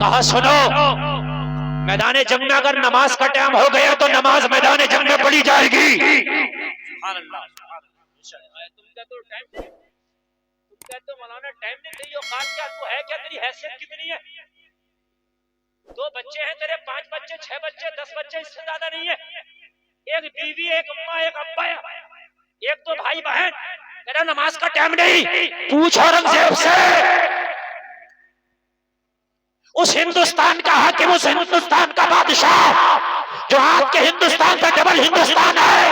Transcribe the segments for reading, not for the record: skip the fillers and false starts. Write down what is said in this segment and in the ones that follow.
कहा सुनो, मैदान जंग में अगर नमाज का टाइम हो गया तो नमाज मैदान जंग में पढ़ी जाएगी। तुम तो टाइम नहीं, तुम कहते हो मौलाना टाइम नहीं, तेरी औकात क्या, तू है क्या, तेरी हैसियत कितनी है? 2 बच्चे हैं तेरे, 5 बच्चे, 6 बच्चे, 10 बच्चे, इससे ज्यादा नहीं है। एक बीवी, एक अम्मा, एक अब्बा, एक तो भाई बहन, तेरा नमाज का टाइम नहीं। पूछ औरंगजेब से, उस हिंदुस्तान का हाकिम, उस हिंदुस्तान का बादशाह जो आज के हिंदुस्तान का डबल हिंदुस्तान है।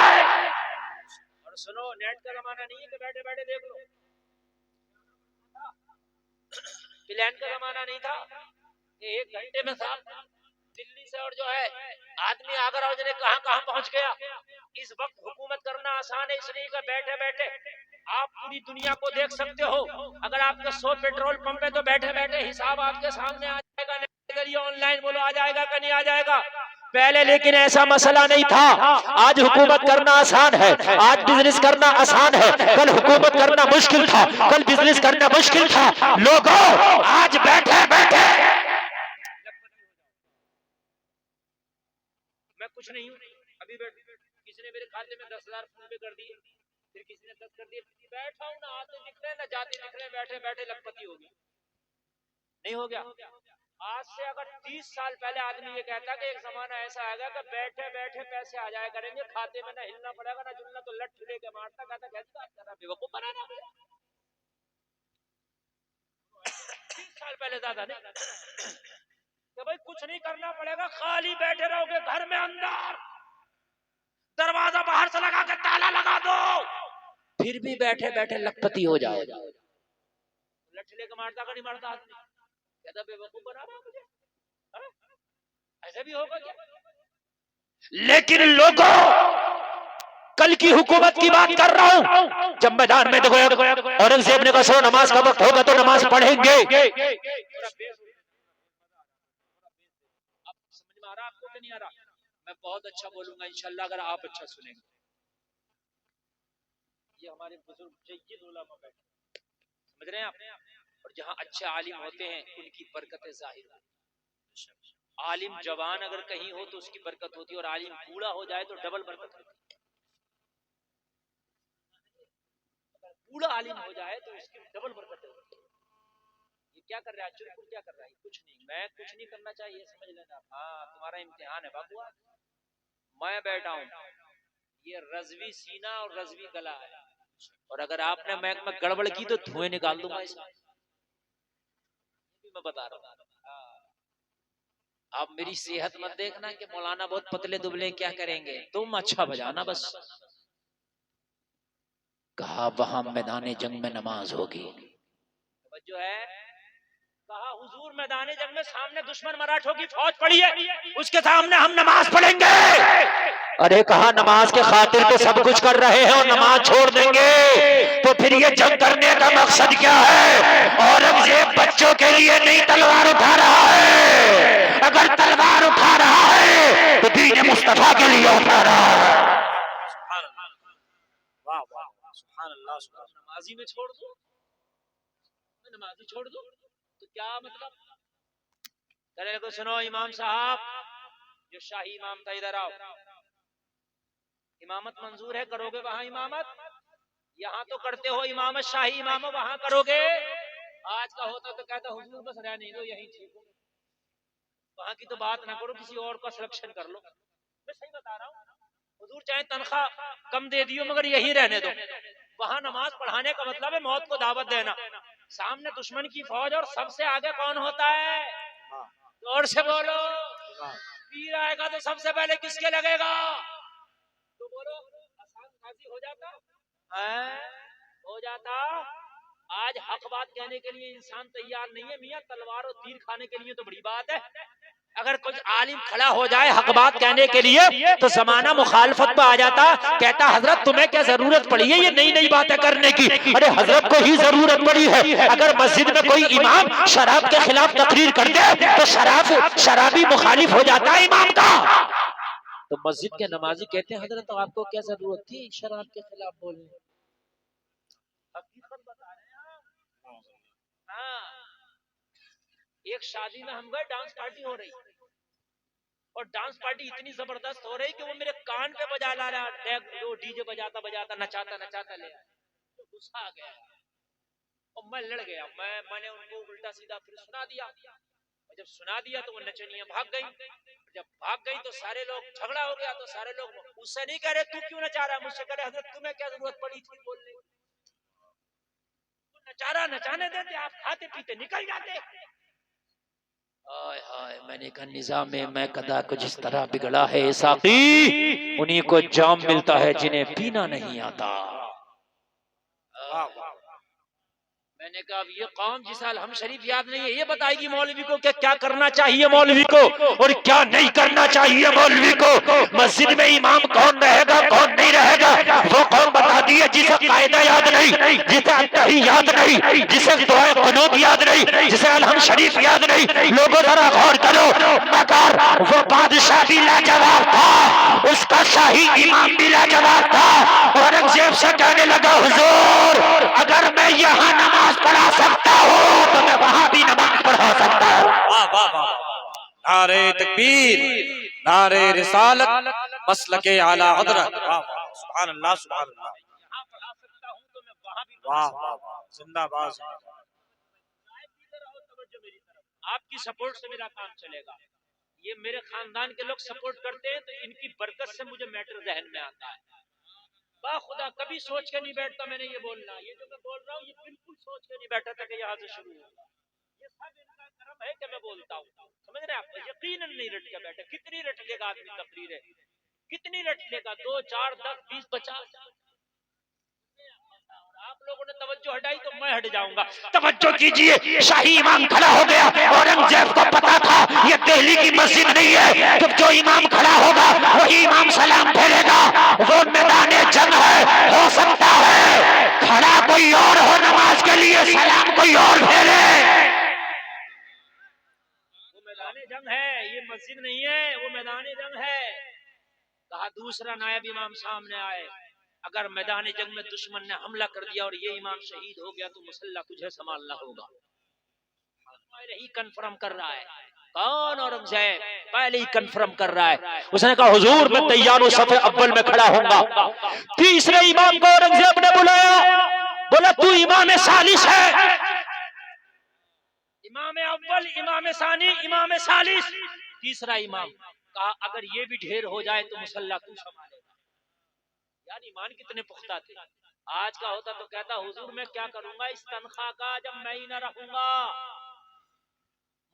और सुनो, नेट का जमाना नहीं है कि बैठे बैठे देख लो, प्लान का जमाना नहीं था। 1 घंटे में साहब दिल्ली से और जो है आदमी आगरा और कहां कहां पहुंच गया। इस वक्त हुकूमत करना आसान है, इसलिए कि बैठे बैठे आप पूरी दुनिया को देख सकते हो। अगर आपके 100 पेट्रोल पंप है तो बैठे बैठे हिसाब आपके सामने आ जाएगा। ऑनलाइन बोलो आ जाएगा कि नहीं आ जाएगा? पहले लेकिन ऐसा मसला नहीं था। आज हुकूमत करना आसान है, आज बिजनेस करना आसान है। कल हुकूमत करना मुश्किल था, कल बिजनेस करना मुश्किल था। लोगों आज बैठे बैठे, मैं कुछ नहीं हूँ, अभी किसी ने मेरे खाते में 10,000 फोन पे कर दिए, फिर किसी ने 10 कर दिए। बैठा हूँ ना, आते दिख रहे ना जाते दिख रहे, बैठे बैठे लखपति हो गया। नहीं हो गया? आज से अगर 30 साल पहले आदमी ये कहता कि एक जमाना ऐसा आएगा कि बैठे बैठे पैसे आ जाया करेंगे, खाते में ना हिलना पड़ेगा ना जुलना, तो लठ लेके मारता, कहता कैसी बात कर रहा, बेवकूफ बनाना मुझे। 30 साल पहले दादा ने कि भाई कुछ नहीं करना पड़ेगा, खाली बैठे रहोगे घर में अंदर, दरवाजा बाहर से लगा के ताला लगा दो, फिर भी बैठे बैठे लखपति हो जाएगा। लठ लेके मारता का नहीं मारता आदमी, कहता बेवकूफ बना रहा मुझे, ऐसा भी होगा क्या? लेकिन लोगों, कल की हुकूमत की बात कर रहा हूं। जब मैदान में देखो औरंगजेब ने कहा नमाज का वक्त होगा तो नमाज पढ़ेंगे। समझ में आ रहा आपको कि नहीं आ रहा? मैं बहुत अच्छा बोलूंगा इंशाल्लाह, अगर आप अच्छा सुनेंगे। ये हमारे बुजुर्ग जय्यद उलमा बैठे, समझ रहे हैं आप? और जहां अच्छे आलिम होते हैं उनकी बरकतें जाहिर होती हैं। आलिम जवान अगर कहीं हो तो उसकी बरकत होती है, और आलिम बूढ़ा हो जाए तो डबल बरकत होती है। अगर बूढ़ा आलिम हो जाए तो उसकी डबल बरकत होती है। ये क्या कर रहा है चुरपुर, क्या कर रहा है? कुछ नहीं, मैं कुछ नहीं करना चाहिए, समझ लेना। हाँ, तुम्हारा इम्तिहान है बाबू, मैं बैठा हूँ, ये रजवी सीना और रजवी गला है, और अगर आपने मैक में गड़बड़ की तो धुएं निकाल दूंगा इसमें, मैं बता रहा हूँ। आप मेरी सेहत मत देखना कि मौलाना बहुत पतले दुबले क्या करेंगे, तुम अच्छा बजाना बस। कहा वहां मैदान जंग में नमाज होगी, जो है कहा हुजूर मैदान जंग में सामने दुश्मन मराठों की फौज पड़ी है, उसके सामने हम नमाज पढ़ेंगे। अरे कहा नमाज के खातिर तो सब कुछ कर रहे हैं और नमाज छोड़ देंगे, तो फिर ये जंग करने का मकसद क्या है? औरंगजेब बच्चों के लिए नहीं तलवार उठा रहा है, अगर तलवार उठा रहा है तो दीन मुस्तफा के लिए उठा रहा है। वाह वाह, सुभान अल्लाह। नमाजी में छोड़ दो, नमाजी छोड़ दो तो क्या मतलब? कहने को सुनो इमाम साहब, जो शाही इमाम था, इधर आओ, इमामत मंजूर है, करोगे वहां इमामत? यहाँ तो करते हो इमामत, शाही इमाम वहां करोगे? आज का होता तो कहता हुजूर बस रहने दो, यही ठीक हो, वहां की तो बात ना करो, किसी और का सिलेक्शन कर लो। मैं सही बता रहा हूँ, हुजूर चाहे तनख्वाह कम दे दियो मगर यही रहने दो। वहां नमाज पढ़ाने का मतलब है मौत को दावत देना। सामने दुश्मन की फौज और सबसे आगे कौन होता है? जोर से बोलो, तीर आएगा तो सबसे पहले किसके लगेगा? तो बोलो, आसान गाजी हो जाता है? हो जाता। आज हक बात कहने के लिए इंसान तैयार नहीं है मियाँ, तलवार और तीर खाने के लिए तो बड़ी बात है। अगर कुछ आलिम खड़ा हो जाए हक बात कहने के लिए तो जमाना मुखालफत पे आ जाता, कहता हजरत तुम्हें क्या जरूरत पड़ी है ये नई नई बातें करने की? अरे हजरत को ही जरूरत पड़ी है। अगर मस्जिद में कोई इमाम शराब के खिलाफ तकरीर कर दे तो शराबी मुखालिफ हो जाता है इमाम का। तो मस्जिद के नमाजी कहते हैं हजरत तो आपको क्या जरूरत थी शराब के खिलाफ बोलने? हकीकत बता रहे हैं। हाँ, एक शादी में हम गए, डांस पार्टी हो रही और डांस पार्टी इतनी जबरदस्त हो रही कि वो मेरे कान पे बजा ला रहा, वो डीजे बजाता बजाता नचाता नचाता ले आया। तो गुस्सा आ गया और मैं लड़ गया। मैंने उनको उल्टा सीधा फिर सुना दिया और जब सुना दिया तो वो नचनियां भाग गई। जब भाग गई तो सारे लोग, झगड़ा हो गया तो सारे लोग उससे नहीं कह रहे तू क्यों नचा रहा है, मुझसे कह रहे हजरत तुम्हें क्या जरूरत पड़ी थी बोलने, नचा रहा, नचाने देते, आप खाते पीते निकल जाते। हाय हाय, मैंने कहा निजाम में मैं कदा को जिस तरह बिगड़ा है साकी, उन्हीं को जाम मिलता है जिन्हें पीना नहीं आता। मैंने कहा अब ये कौम जिस साल हम शरीफ याद नहीं है, ये बताएगी मौलवी को कि क्या करना चाहिए मौलवी को और क्या नहीं करना चाहिए मौलवी को। मस्जिद में इमाम कौन रहेगा कौन नहीं रहेगा वो कौन बता दिए, जिसे कायदा याद नहीं, जिसे अत्तही याद नहीं, जिसे दुआए कुनूत याद नहीं, जिसे अलहम शरीफ याद नहीं। लोगों जरा गौर करो, मगर वो बादशाह भी लाजवाब था, उसका शाही इमाम भी लाजवाब था। औरंगजेब से कहने लगा हुजूर अगर मैं यहाँ नमाज पढ़ा सकता हूँ तो मैं वहां भी नमाज पढ़ा सकता हूँ। वाह वाह वाह, नारे तकबीर, नारे रिसालत, मसलके आला हजरत। वाह वाह, सुभान अल्लाह सुभान अल्लाह। यहाँ पढ़ा सकता हूँ तो मैं वहां भी वाह वाह वाह, जिंदाबाद जिंदाबाद। आपकी सपोर्ट से मेरा काम चलेगा। ये मेरे खानदान के लोग सपोर्ट करते हैं तो इनकी बरकत से मुझे मैटर जहन में आता है। खुदा कभी सोच के नहीं बैठता मैंने ये बोलना, ये जो मैं बोल रहा हूँ ये बिल्कुल सोच के नहीं बैठा था कि यहाँ से शुरू होगा। ये सब इनका कर्म है कि मैं बोलता हूँ, समझ रहे हैं आप? यकीनन नहीं रट के बैठे। कितनी रट लेगा आदमी तकरीर है, कितनी रट लेगा, 2 4 10 20 50। आप लोगों ने तवज्जो हटाई तो मैं हट जाऊंगा। तवज्जो कीजिए, शाही इमाम खड़ा हो गया। औरंगजेब को पता था ये दिल्ली की मस्जिद नहीं है, तो जो इमाम खड़ा होगा वही इमाम सलाम फेरेगा। वो मैदान जंग है, हो सकता है खड़ा कोई और हो नमाज के लिए, सलाम कोई और फेरे। वो मैदान जंग है, ये मस्जिद नहीं है, वो मैदान जंग है। कहा दूसरा नायब इमाम सामने आए, अगर मैदान जंग में दुश्मन ने हमला कर दिया और ये इमाम शहीद हो गया तो मुसल्ला तुझे संभालना होगा। पहले ही कंफर्म कर रहा है। कौन? औरंगजेब पहले ही कंफर्म कर रहा है। उसने कहा हुजूर मैं तैयार हूं, सफे अव्वल में खड़ा होऊंगा। तीसरे इमाम को औरंगजेब ने बुलाया, बोला तू इमाम सालिस है। इमाम अव्वल, इमाम सानी, इमाम सालिस, तीसरा इमाम। कहा अगर ये भी ढेर हो जाए तो मुसल्ला तू संभालेगा। यार ईमान कितने पुख्ता थे। आज का होता तो कहता हुजूर मैं क्या करूंगा इस तनख्वाह का जब मैं ही ना रहूंगा,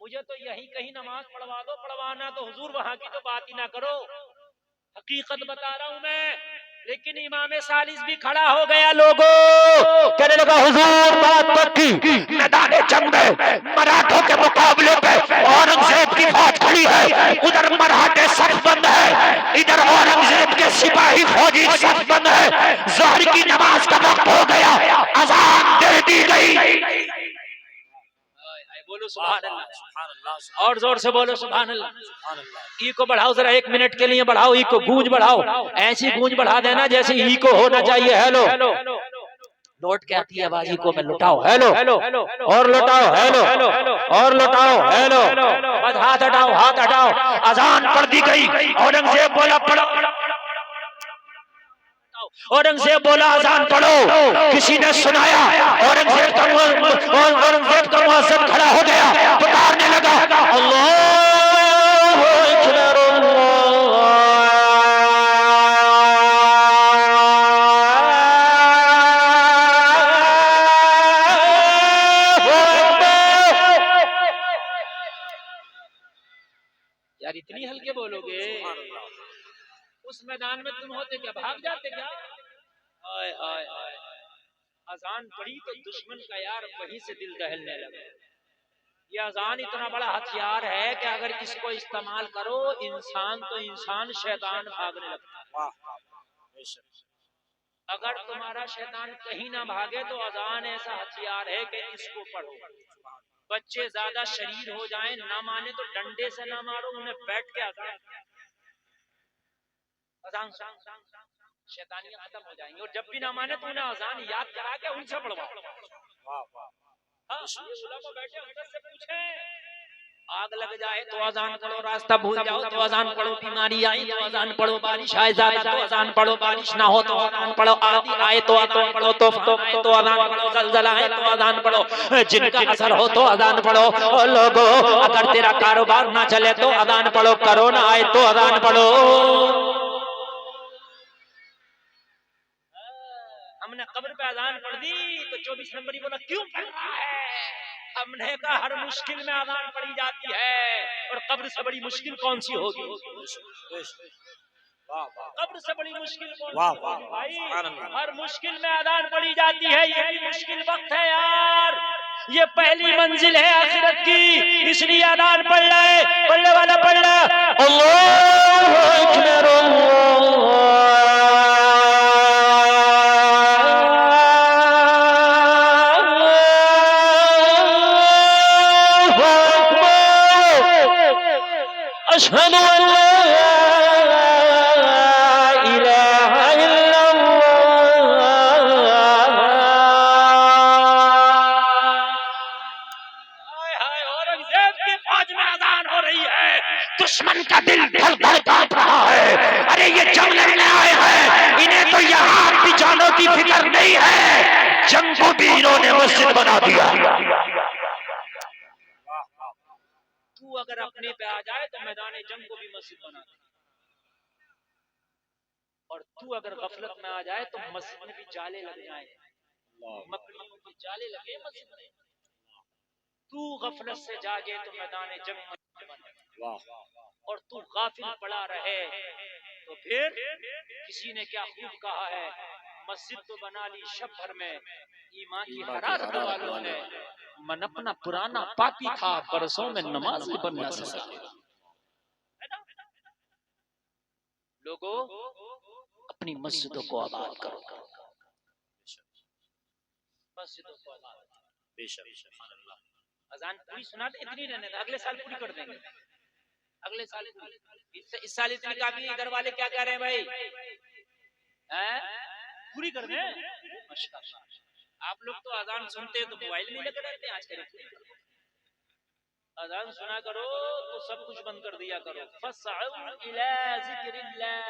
मुझे तो यही कहीं नमाज पढ़वा दो। पढ़वाना तो हुजूर वहां की तो बात ही ना करो, हकीकत बता रहा हूं मैं। लेकिन इमाम सालिस भी खड़ा हो गया। लोगों कहने लगा हुजूर बात पक्की, मैदान जंग में मराठों के मुकाबले पे औरंगजेब की फौज खड़ी है। उधर मराठे सफ बंद है, इधर औरंगजेब के सिपाही फौजी सफ बंद है। ज़ोहर की नमाज का वक्त हो गया, अजान दे दी गई। बोलो सुभान अल्लाह, और जोर से बोलो सुभान अल्लाह। ई को बढ़ाओ जरा 1 मिनट के लिए बढ़ाओ, ई को गूंज बढ़ाओ, ऐसी गूंज बढ़ा देना जैसे ई को होना चाहिए। हेलो लौट के आती है आवाज, ई को में लुटाओ। हेलो और लुटाओ, हेलो और लुटाओ, हेलो बस हाथ हटाओ, हाथ हटाओ। अजान पढ़ दी गई। औरंगजेब बोला पढ़ो, औरंगजेब बोला अजान पढ़ो। किसी ने सुनाया, औरंगजेब का मुअज्जिन खड़ा हो गया, पुकारने लगा अल्लाहु अकबर, यार इतनी हल्के बोलोगे? उस मैदान में तुम होते क्या, भाग जाते क्या? हाय हाय हाय, अजान पढ़ी तो दुश्मन का यार वहीं से दिल दहलने लगा। ये अजान इतना बड़ा हथियार है कि अगर इसको इस्तेमाल करो इंसान तो इंसान, शैतान भागने लगता है। अगर तुम्हारा शैतान कहीं ना भागे तो अजान ऐसा हथियार है कि इसको पढ़ो। बच्चे ज्यादा शरीर हो जाएं, ना माने तो डंडे से ना मारो, उन्हें बैठ के अजान शैतानियां खत्म हो जाएंगी। और जब भी ना माने तो उन्हें अजान याद करा के उनसे पढ़वाओ। हाँ, ये उलमा बैठे उनसे पूछें आग लग जाए तो अजान पढ़ो, रास्ता भूल जाओ तो अजान पढ़ो, बीमारी आई तो अजान पढ़ो, बारिश आए ज्यादा तो अजान पढ़ो, बारिश ना हो तो अजान पढ़ो, आंधी आए तो अजान पढ़ो, तूफान आए तो अजान पढ़ो, जलजला आए तो अजान पढ़ो, जिनका असर हो तो अजान पढ़ो। और लोगों, अगर तेरा कारोबार ना चले तो अजान पढ़ो, कोरोना आए तो अजान पढ़ो। हमने कब्र पे अजान पढ़ दी तो 24 नंबर बोला क्यों पढ़ रहा है? हमने कहा हर मुश्किल में अजान पढ़ी जाती है, और कब्र से बड़ी मुश्किल कौन सी होगी? कब्र से बड़ी मुश्किल कौन सी होगी भाई? हर मुश्किल में अजान पढ़ी जाती है। ये भी मुश्किल वक्त है यार, ये पहली मंजिल है आखिरत की, इसलिए अजान पढ़ रहे, पढ़ने वाला पढ़ रहा। अल्लाहू अकबर, अशहदु अल्ला इलाहा इल्लल्लाह। औरंगजेब की फौज में अजान हो रही है, दुश्मन का दिल धड़-धड़ कांप रहा है। अरे ये जंग लड़ने आए हैं, इन्हें तो यहाँ की जानों की फिक्र नहीं है, जंग को भी इन्होंने मस्जिद बना दिया। तू अगर अपने पे आ जाए तो मैदान जंग को भी मस्जिद बना दे, और तू अगर गफलत में आ जाए तो मस्जिद में भी जाले लग जाए, मकड़ियों के जाले लगे मस्जिद में। तू गफलत से जागे तो मैदान जंग मस्जिद बने, और तू गाफिल पड़ा रहे तो फिर किसी ने क्या खूब कहा है, मस्जिद तो बना ली शब भर में, ईमान की हरारत वालों ने मन अपना पुराना पापी था, बरसों में नमाज भी बन ना सके। लोगों, अपनी मस्जिदों को आबाद करो, मस्जिदों को आबाद। अजान पूरी सुना दे, इतनी रहने दे, अगले साल पूरी कर देंगे, अगले साल। इस साल इतनी काफी। इधर वाले क्या कह रहे हैं भाई? पूरी कर दें? आप लोग तो अजान सुनते हैं तो मोबाइल में लगे रहते हैं, आज करें अजान सुना करो तो सब कुछ बंद कर दिया करो। फसअउ इला ज़िक्रिल्लाह,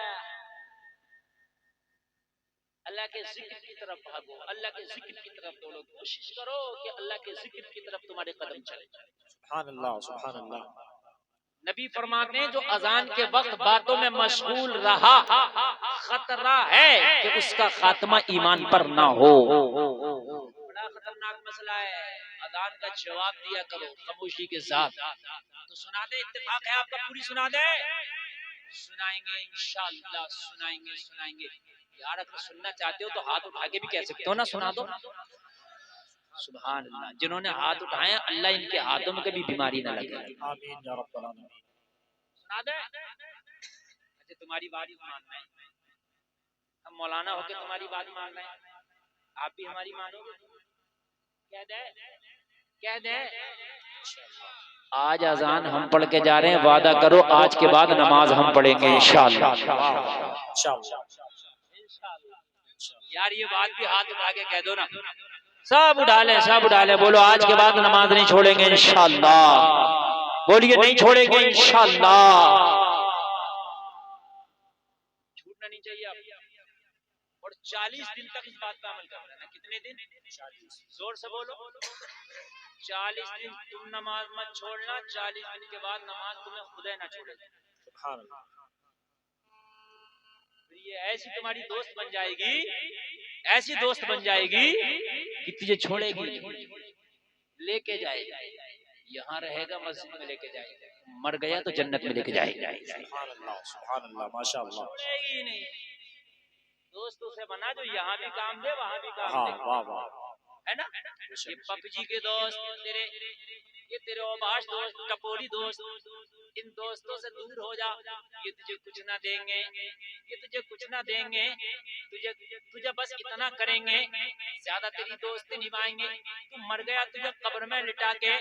अल्लाह के जिक्र की तरफ भागो, अल्लाह के जिक्र की तरफ दौड़ो, कोशिश करो कि अल्लाह के जिक्र की तरफ तुम्हारे कदम चले। सुभान अल्लाह, सुभान अल्लाह। नबी फरमाते हैं जो अजान के वक्त बातों में मशगूल रहा, खतरा है कि उसका खात्मा ईमान पर ना हो। बड़ा खतरनाक मसला है। अजान का जवाब दिया करो खामोशी के साथ। तो सुना दे, इत्तेफाक है आपका, पूरी सुना दे। सुनाएंगे इंशाअल्लाह, सुनाएंगे सुनाएंगे। यार अगर सुनना चाहते हो तो हाथ उठा के भी कह सकते हो ना, सुना दो। सुभान अल्लाह। जिन्होंने हाथ उठाए अल्लाह इनके हाथों में कभी बीमारी ना लगे। आमीन या रब्बल आमीन। सुना दे। अच्छा तुम्हारी बात मानना है, हम मौलाना होके तुम्हारी बात मानना है, आप भी हमारी मानोगे? कह दे, कह दे। आज अजान हम पढ़ के जा रहे हैं, वादा करो आज के बाद नमाज हम पढ़ेंगे इंशाअल्लाह। यार ये बात भी हाथ उठा के कह दो ना, सब उठा ले, सब उठा ले, बोलो आज के बाद नमाज नहीं छोड़ेंगे इंशाअल्लाह। बोलिए नहीं छोड़ेंगे इंशाअल्लाह। छूटना नहीं चाहिए आप। और 40 दिन तक इस बात पर अमल करना है। कितने दिन? 40। जोर से बोलो। 40 दिन तुम नमाज मत छोड़ना, 40 दिन के बाद नमाज तुम्हें खुदा ना छोड़ेगा। सुभान अल्लाह। ये ऐसी तुम्हारी दोस्त बन जाएगी, ऐसी दोस्त बन जाएगी कि तुझे छोड़ेगी, लेके जाएगा, यहाँ रहेगा मस्जिद में लेके जाएगा, मर गया तो जन्नत में लेके जाएगा। सुभान अल्लाह, सुभान अल्लाह, माशाअल्लाह। छोड़ेगी नहीं। दोस्तों से बना जो यहाँ भी काम दे वहाँ भी काम दे। वाह वाह, है ना? ये पबजी के दोस्त तेरे, ये तेरे ओबाश दोस्त, टपोरी दोस्त, इन दोस्तों से दूर हो जा। ये तुझे कुछ ना देंगे, ये तुझे कुछ ना देंगे, तुझे बस इतना करेंगे, ज्यादा तेरी दोस्ती निभाएंगे। तू मर गया तुझे कब्र में लिटा के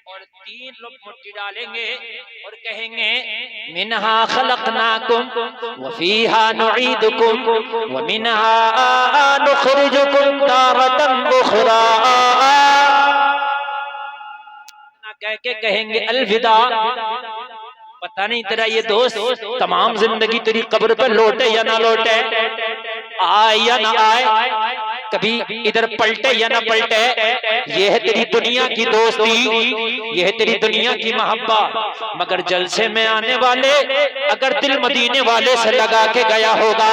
और 3 लोग मिट्टी डालेंगे और कहेंगे मिनहा खलकनाकुम व फीहा नुईदुकुम व मिनहा नुखरिजुकुम तारतन उखरा। कह कह के कहेंगे अलविदा। पता नहीं तेरा ये दोस्त तमाम जिंदगी तेरी कब्र पे लौटे या ना लौटे, आए या ना आए, कभी इधर पलटे या ना पलटे। ये है तेरी दुनिया की दोस्ती, ये है तेरी दुनिया की मोहब्बत। मगर जलसे में आने वाले अगर दिल मदीने वाले से लगा के गया होगा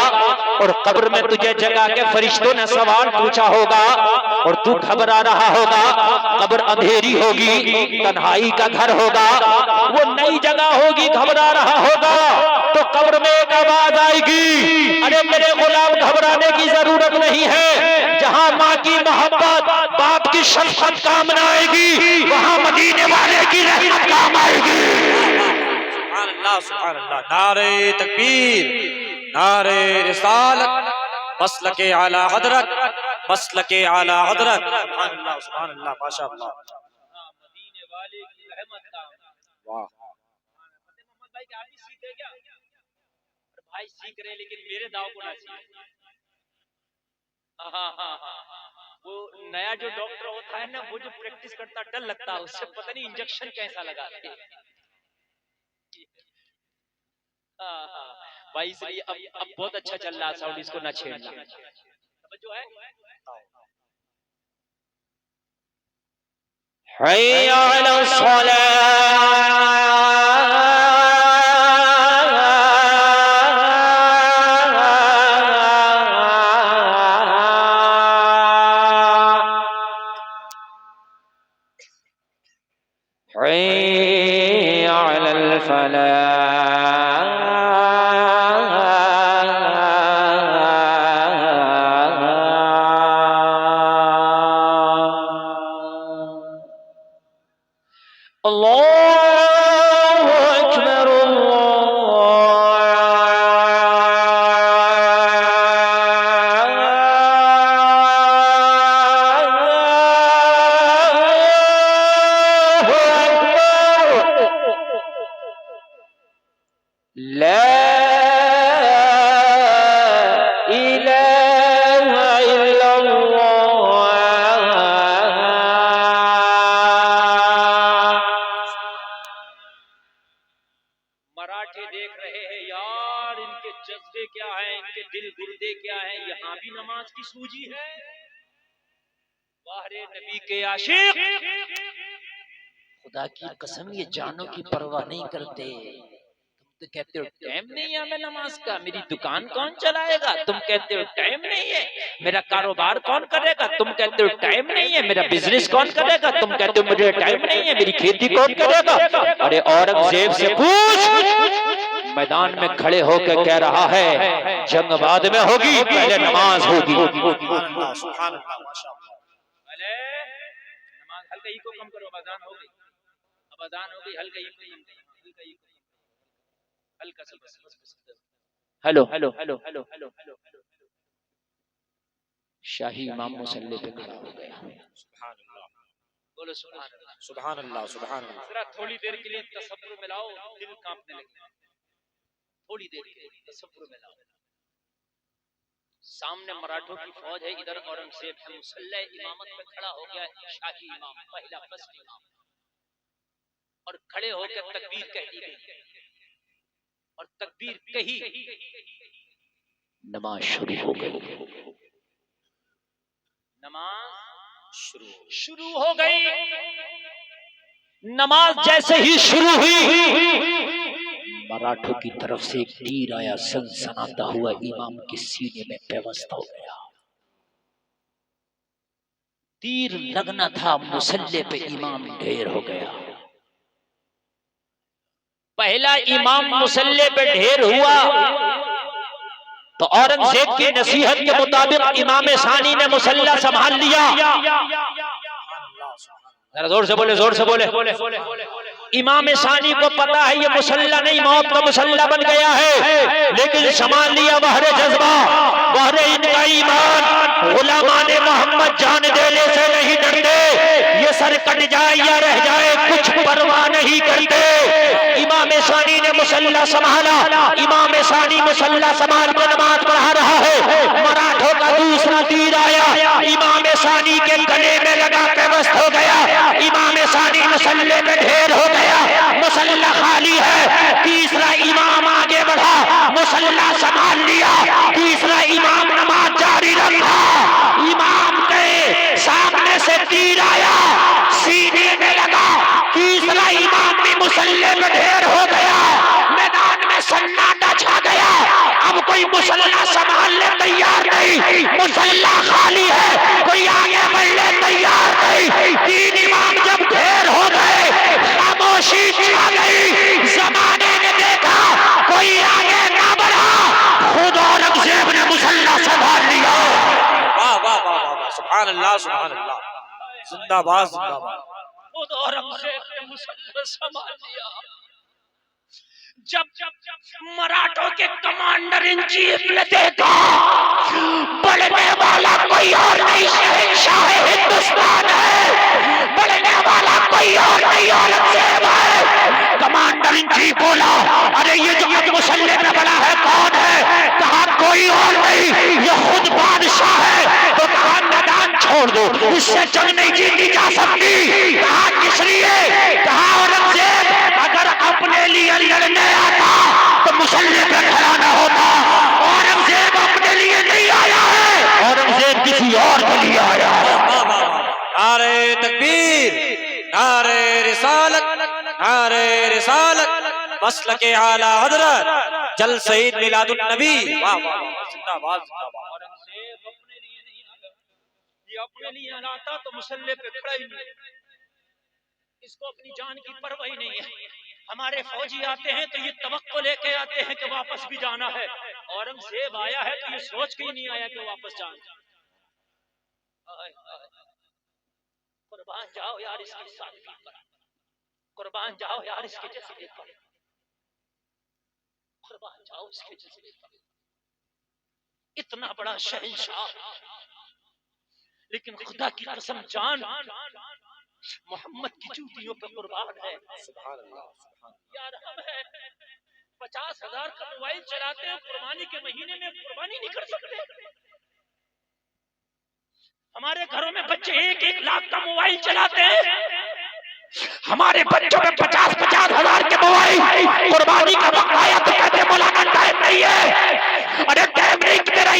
और कब्र में तुझे जगा के फरिश्तों ने सवाल पूछा होगा और तू घबरा रहा होगा, कब्र अंधेरी होगी, तन्हाई का घर होगा, वो नई जगह होगी, घबरा रहा होगा, तो कब्र में एक आवाज आएगी, अरे मेरे गुलाम घबराने की जरूरत नहीं है। जहां माँ की मोहब्बत, बाप की शफकत काम न आएगी, वहां मदीने वाले की रहमत काम आएगी। सुभान अल्लाह, सुभान अल्लाह। नारे तकबीर, नारे रिसालत, मसलके आला हजरत, मसलके आला हजरत। सुभान अल्लाह, सुभान अल्लाह, माशाअल्लाह। मदीने वाले की रहमत काम। वाह। मोहम्मद भाई क्या आप भी सीख गए क्या? भाई सीख रहे लेकिन मेरे दाव को ना सीख। वो नया जो डॉक्टर होता है ना, वो जो प्रैक्टिस करता डर लगता है उससे, पता नहीं इंजेक्शन कैसा लगाते हैं। भाई इसलिए अब बहुत अच्छा चल रहा साउंड, इसको ना छेड़ना। जो है हय्या अलस सलाह, हय्या अलल फलाह। अल्लाहु अकबर, ला इलाहा इल्लल्लाह। मराठे देख रहे हैं यार, इनके जज्बे क्या है, इनके दिल गुर्दे क्या है, यहाँ भी नमाज की सूजी है। वाहरे नबी के आशिक, खुदा की कसम ये जानों की परवाह नहीं करते। तुम तो कहते हो टाइम नहीं है हमें नमाज का, मेरी दुकान कौन चलाएगा, तुम कहते हो टाइम नहीं है, मेरा कारोबार कौन करेगा, तुम कहते हो टाइम नहीं है, मेरा बिजनेस कौन करेगा, तुम कहते हो मुझे टाइम नहीं है, मेरी खेती कौन करेगा। अरे औरंगजेब से पूछ, मैदान में खड़े होकर कह रहा है जंग बाद में होगी, पहले नमाज होगी। सुभान अल्लाह, माशाअल्लाह। पहले नमाज, हल्का ई को कम करो, अजान हो गई, अब अजान हो गई, हल्का ई को कम करो, हल्का ई को, हल्का सा बस। Hello hello hello hello hello hello. शाही इमाम मुसल्ले पे खड़ा हो गया। सुभान अल्लाह, बोलो सुभान अल्लाह, सुभान अल्लाह, सुभान अल्लाह। जरा थोड़ी देर के लिए तसव्वुर में लाओ, दिल कांपने लगे। थोड़ी देर के लिए तसव्वुर में लाओ, सामने मराठों की फौज है, इधर औरंगजेब है, मुसल्ले इमामत पे खड़ा हो गया शाही इमाम, पहला फर्स्ट इमाम, और खड़े होकर तकबीर कह दी गई, और तकबीर कही, नमाज शुरू हो गई। नमाज शुरू हो गई। नमाज जैसे ही शुरू हुई, मराठों की तरफ से एक तीर आया, सनसनाता हुआ इमाम के सीने में पेवस्त हो गया। तीर लगना था, मुसल्ले पे इमाम ढेर हो गया। पहला इमाम मुसल्ले पे ढेर हुआ तो औरंगजेब की नसीहत के मुताबिक इमाम सानी ने मुसल्ला संभाल लिया। जरा जोर से बोले, जोर से बोले। इमाम सानी को पता है ये मुसल्ला नहीं, मौत का मुसल्ला बन गया है, लेकिन संभाल लिया बहरे जज्बा, बहरे इनका ईमान। गुलामाने मोहम्मद जान देने से नहीं डरते, ये सर कट जाए या रह जाए कुछ परवाह नहीं करते। इमाम सानी ने मुसल्ला संभाला, इमाम सानी मुसल्ला संभाल कर नमाज पढ़ा रहा है। मराठों का दूसरा तीर आया, इमाम सानी के गले में लगा के मस्त हो गया। इमाम सानी मुसल्ले में खाली है। तीसरा इमाम आगे बढ़ा, मुसल्ला संभाल लिया। तीसरा इमाम नमाज जारी रखा। इमाम के सामने से तीर आया, सीने में लगा। तीसरा इमाम भी मुसल्ले में ढेर हो गया। मैदान में सन्नाटा छा गया। अब कोई मुसल्ला संभालने तैयार नहीं, मुसल्ला खाली है, कोई आगे बढ़ने तैयार नहीं। तीन इमाम जब ढेर हो गए, खामोशी छा गई। जमाने ने देखा कोई आगे ना बढ़ा, खुद औरंगजेब ने मुसल्ला संभाल लिया। वाह वाह वाह वाह, सुभान अल्लाह सुभान अल्लाह, जिंदाबाद जिंदाबाद। खुद औरंगजेब ने मुसल्ला संभाल लिया। जब मराठों के कमांडर इन चीफ ने देखा बढ़ने वाला कोई और नहीं, शहंशाह हिंदुस्तान है, बढ़ने वाला कोई और नहीं, औरंगजेब है। कमांडर इन चीफ बोला, अरे ये जो अब मुसल्ले में बड़ा है कौन है? कहा कोई और नहीं, ये खुद बादशाह है। तो कहा मैदान छोड़ दो, इससे जंग नहीं जीती जा सकती। कहा किस लिए? कहा औरंगजेब अगर अपने लिए लड़ने आता तो मुसल्ले पे खड़ा न होता। औरंगजेब अपने लिए नहीं आया है, औरंगजेब किसी और के लिए आया है। नारे तकबीर, नारे रिसालत, नारे रिसालत, मसलके आला हजरत, जल शहीद मिलादुन नबी। वाह वाह, जिंदाबाद जिंदाबाद। औरंगजेब अपने लिए नहीं आया, ये अपने लिए आता तो मुसल्ले पे खड़ा ही नहीं। इसको अपनी जान की परवाह ही नहीं है। हमारे फौजी आते हैं तो ये तवक्को लेके आते हैं कि वापस भी जाना है। औरंगजेब आया है तो ये सोच के ही नहीं आया कि वापस जाना। कुर्बान जाओ यार इसके सादगी पर, कुर्बान जाओ यार इसके जज्बे पर, कुर्बान जाओ इसके जज्बे पर। इतना बड़ा शहंशाह, लेकिन खुदा की कसम जान मोहम्मद की जूतियों पे कुर्बान है। सुभान अल्लाह। यार हम है 50,000 का मोबाइल चलाते हैं, कुर्बानी के महीने में कुर्बानी नहीं कर सकते। हमारे घरों में बच्चे 1-1 लाख का मोबाइल चलाते हैं। हमारे बच्चों में 50-50 हजार के मोबाइल, कुर्बानी का वक्त आया तो कहते मौलाना टाइम नहीं है। अरे टाइम नहीं, तेरा